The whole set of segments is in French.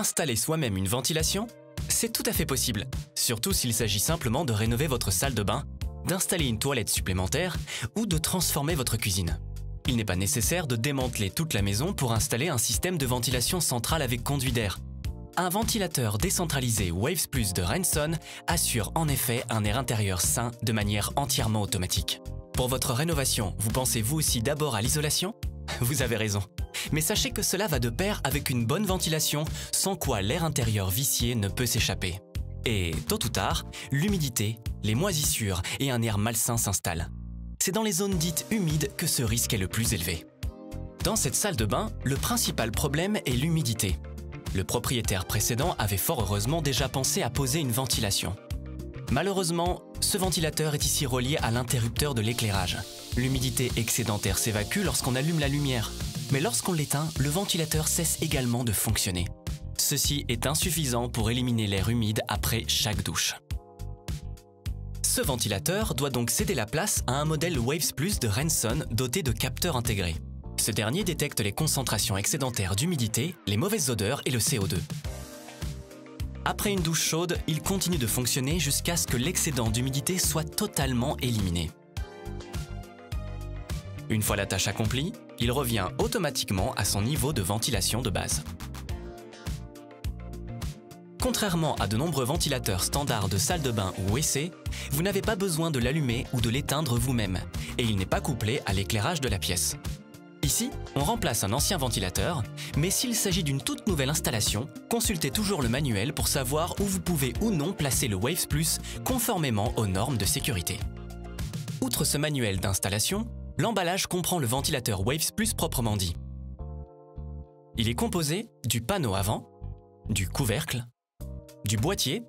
Installer soi-même une ventilation, c'est tout à fait possible, surtout s'il s'agit simplement de rénover votre salle de bain, d'installer une toilette supplémentaire ou de transformer votre cuisine. Il n'est pas nécessaire de démanteler toute la maison pour installer un système de ventilation centrale avec conduit d'air. Un ventilateur décentralisé Waves Plus de Renson assure en effet un air intérieur sain de manière entièrement automatique. Pour votre rénovation, vous pensez vous aussi d'abord à l'isolation ? Vous avez raison. Mais sachez que cela va de pair avec une bonne ventilation, sans quoi l'air intérieur vicié ne peut s'échapper. Et, tôt ou tard, l'humidité, les moisissures et un air malsain s'installent. C'est dans les zones dites humides que ce risque est le plus élevé. Dans cette salle de bain, le principal problème est l'humidité. Le propriétaire précédent avait fort heureusement déjà pensé à poser une ventilation. Malheureusement, ce ventilateur est ici relié à l'interrupteur de l'éclairage. L'humidité excédentaire s'évacue lorsqu'on allume la lumière. Mais lorsqu'on l'éteint, le ventilateur cesse également de fonctionner. Ceci est insuffisant pour éliminer l'air humide après chaque douche. Ce ventilateur doit donc céder la place à un modèle Waves Plus de Renson doté de capteurs intégrés. Ce dernier détecte les concentrations excédentaires d'humidité, les mauvaises odeurs et le CO2. Après une douche chaude, il continue de fonctionner jusqu'à ce que l'excédent d'humidité soit totalement éliminé. Une fois la tâche accomplie, il revient automatiquement à son niveau de ventilation de base. Contrairement à de nombreux ventilateurs standards de salle de bain ou WC, vous n'avez pas besoin de l'allumer ou de l'éteindre vous-même, et il n'est pas couplé à l'éclairage de la pièce. Ici, on remplace un ancien ventilateur, mais s'il s'agit d'une toute nouvelle installation, consultez toujours le manuel pour savoir où vous pouvez ou non placer le Waves Plus conformément aux normes de sécurité. Outre ce manuel d'installation, l'emballage comprend le ventilateur Waves Plus proprement dit. Il est composé du panneau avant, du couvercle, du boîtier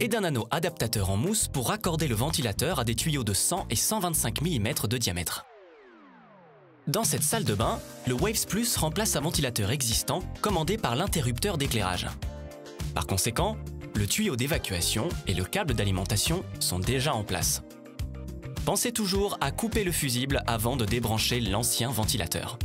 et d'un anneau adaptateur en mousse pour raccorder le ventilateur à des tuyaux de 100 et 125 mm de diamètre. Dans cette salle de bain, le Waves Plus remplace un ventilateur existant commandé par l'interrupteur d'éclairage. Par conséquent, le tuyau d'évacuation et le câble d'alimentation sont déjà en place. Pensez toujours à couper le fusible avant de débrancher l'ancien ventilateur.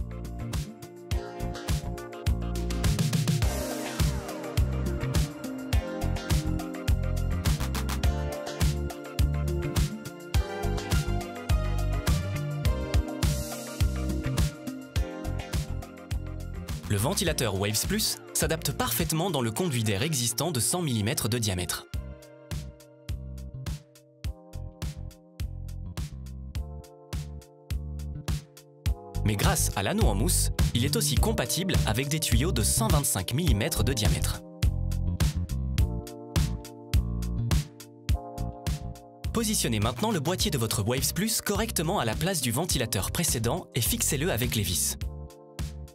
Le ventilateur Waves Plus s'adapte parfaitement dans le conduit d'air existant de 100 mm de diamètre. Mais grâce à l'anneau en mousse, il est aussi compatible avec des tuyaux de 125 mm de diamètre. Positionnez maintenant le boîtier de votre Waves Plus correctement à la place du ventilateur précédent et fixez-le avec les vis.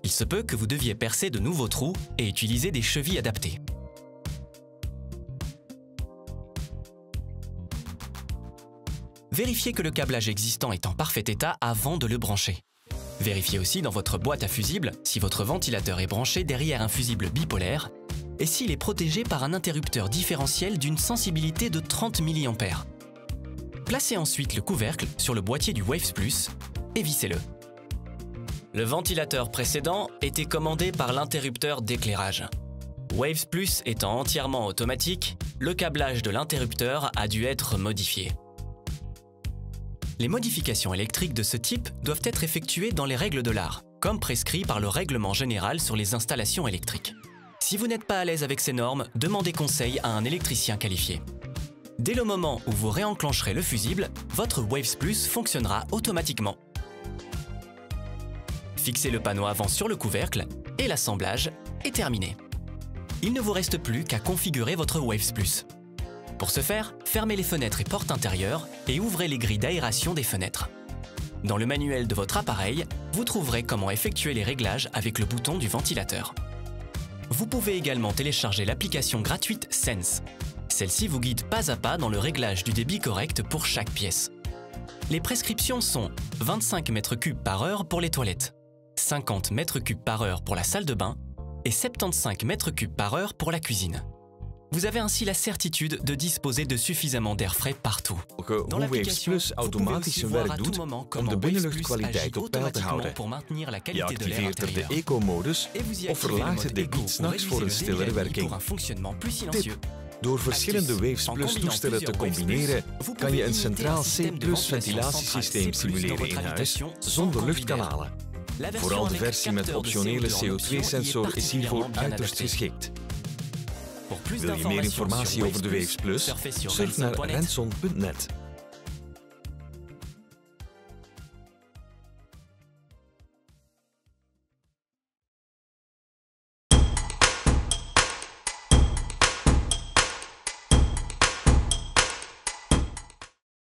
Il se peut que vous deviez percer de nouveaux trous et utiliser des chevilles adaptées. Vérifiez que le câblage existant est en parfait état avant de le brancher. Vérifiez aussi dans votre boîte à fusibles si votre ventilateur est branché derrière un fusible bipolaire et s'il est protégé par un interrupteur différentiel d'une sensibilité de 30 mA. Placez ensuite le couvercle sur le boîtier du Waves Plus et vissez-le. Le ventilateur précédent était commandé par l'interrupteur d'éclairage. Waves Plus étant entièrement automatique, le câblage de l'interrupteur a dû être modifié. Les modifications électriques de ce type doivent être effectuées dans les règles de l'art, comme prescrit par le règlement général sur les installations électriques. Si vous n'êtes pas à l'aise avec ces normes, demandez conseil à un électricien qualifié. Dès le moment où vous réenclencherez le fusible, votre Waves Plus fonctionnera automatiquement. Fixez le panneau avant sur le couvercle et l'assemblage est terminé. Il ne vous reste plus qu'à configurer votre Waves Plus. Pour ce faire, fermez les fenêtres et portes intérieures et ouvrez les grilles d'aération des fenêtres. Dans le manuel de votre appareil, vous trouverez comment effectuer les réglages avec le bouton du ventilateur. Vous pouvez également télécharger l'application gratuite Sense. Celle-ci vous guide pas à pas dans le réglage du débit correct pour chaque pièce. Les prescriptions sont 25 m3 par heure pour les toilettes, 50 m3 par heure pour la salle de bain et 75 m3 par heure pour la cuisine. Vous avez ainsi la certitude de disposer de suffisamment d'air frais partout. Dans Hoe Waves l'application, Plus vous pouvez automatisch aussi zijn voir à werk tout doet moment om comment de Waves Plus binnenluchtkwaliteit agit op peil te automatiquement houden. pour maintenir la Je qualité de l'air activeert er de intérieur. eco-modus Et vous y of activez le verlaagt mode de Eco beat pour s'nachts voor een réduire le stillere débit werking. pour un fonctionnement plus silencieux. Door verschillende Astuce. Waves En Plus combinant toestellen te plusieurs Waves combineren, Plus, vous kan je pouvez een imiter centraal un système de C+ ventilation ventilatiesysteem centrale C+ simuleren dans in votre huis habitation zonder sans luchtkanalen. La version Vooral de avec versie met capteur de optionele CO2 en option y est CO2-sensor is hiervoor particulièrement bien uiterst adapté. geschikt. Pour plus Wil je meer d'informations informatie sur over de Waves Plus? surfez sur Surf naar renson.net. renson.net.